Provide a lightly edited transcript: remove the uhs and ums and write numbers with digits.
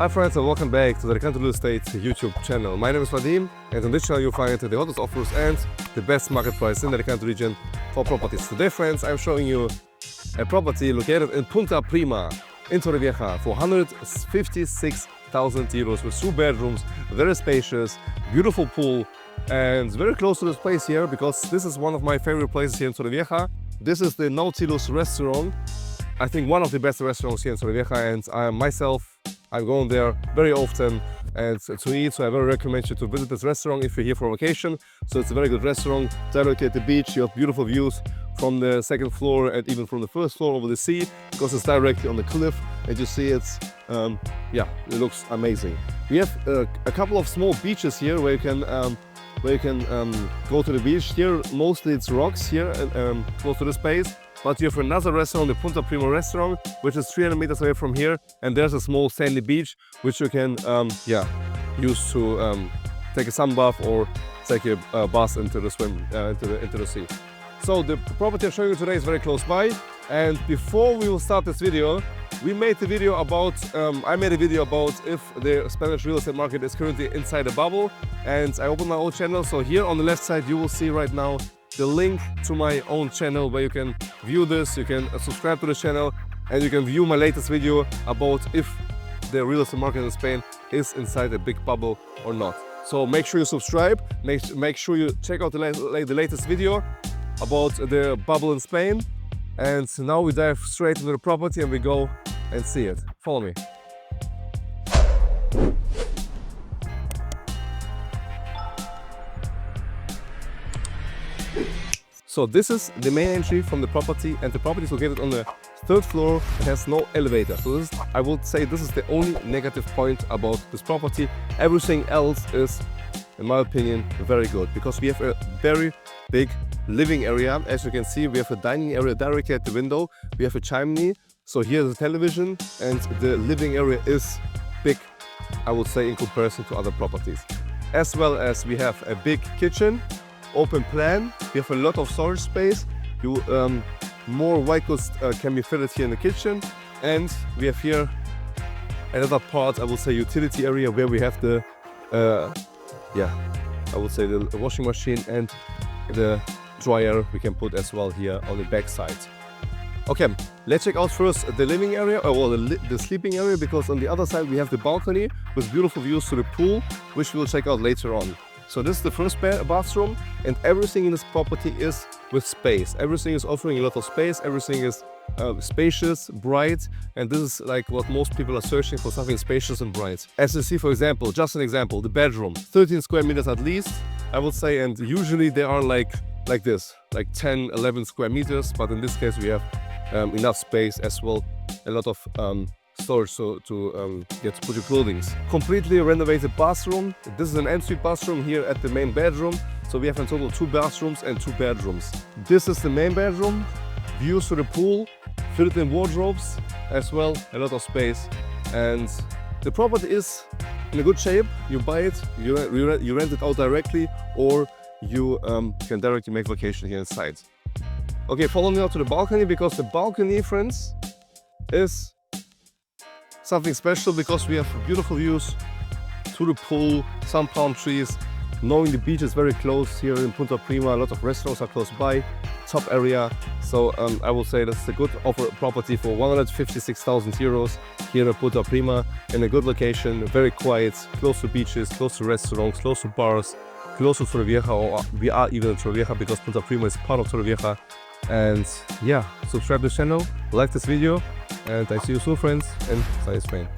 Hi friends and welcome back to the Recanto Real Estate YouTube channel. My name is Vadim and on this channel you'll find the hottest offers and the best market price in the Recanto region for properties. Today friends, I'm showing you a property located in Punta Prima in Torrevieja for 156,000 euros with 2 bedrooms, very spacious, beautiful pool, and very close to this place here because this is one of my favorite places here in Torrevieja. This is the Nautilus restaurant. I think one of the best restaurants here in Torrevieja, and I'm going there very often and to eat, so I very recommend you to visit this restaurant if you're here for vacation. So it's a very good restaurant, directly at the beach. You have beautiful views from the second floor and even from the first floor over the sea because it's directly on the cliff and you see it looks amazing. We have a couple of small beaches here where you can go to the beach. Here mostly it's rocks here close to the space. But you have another restaurant, the Punta Prima restaurant, which is 300 meters away from here, and there's a small sandy beach which you can use to take a sun bath or take a bus into the into the sea. So the property I'm showing you today is very close by, and before we will start this video, we made a video about I made a video about if the Spanish real estate market is currently inside a bubble, and I opened my own channel. So here on the left side you will see right now the link to my own channel where you can view this, you can subscribe to the channel, and you can view my latest video about if the real estate market in Spain is inside a big bubble or not. So make sure you subscribe, make sure you check out the latest video about the bubble in Spain. And now we dive straight into the property and we go and see it. Follow me. So this is the main entry from the property, and the property is located on the 3rd floor. It has no elevator. So I would say this is the only negative point about this property. Everything else is, in my opinion, very good because we have a very big living area. As you can see, we have a dining area directly at the window. We have a chimney. So here's a television, and the living area is big, I would say, in comparison to other properties. As well as we have a big kitchen, open plan. We have a lot of storage space. More white goods can be fitted here in the kitchen, and we have here another part, I would say, utility area where we have the I would say the washing machine and the dryer we can put as well here on the back side. Okay, let's check out first the living area, or the sleeping area, because on the other side we have the balcony with beautiful views to the pool, which we'll check out later on. So this is the first bathroom, and everything in this property is with space. Everything is offering a lot of space. Everything is spacious, bright, and this is like what most people are searching for, something spacious and bright. As you see, for example, just an example, the bedroom, 13 square meters at least, I would say, and usually they are like this, like 10, 11 square meters, but in this case we have enough space as well, a lot of storage to put your clothing. Completely renovated bathroom. This is an ensuite bathroom here at the main bedroom. So we have in total 2 bathrooms and 2 bedrooms. This is the main bedroom, views to the pool, fitted in wardrobes as well, a lot of space. And the property is in a good shape. You buy it, you rent it out directly, or you can directly make vacation here inside. Okay, follow me out to the balcony, because the balcony, friends, is something special because we have beautiful views to the pool, some palm trees. Knowing the beach is very close here in Punta Prima, a lot of restaurants are close by, top area. So I will say that's a good offer property for 156,000 euros here in Punta Prima, in a good location, very quiet, close to beaches, close to restaurants, close to bars, close to Torrevieja, or we are even in Torrevieja because Punta Prima is part of Torrevieja. And yeah, subscribe to the channel, like this video, and I see you soon, friends, and stay in Spain.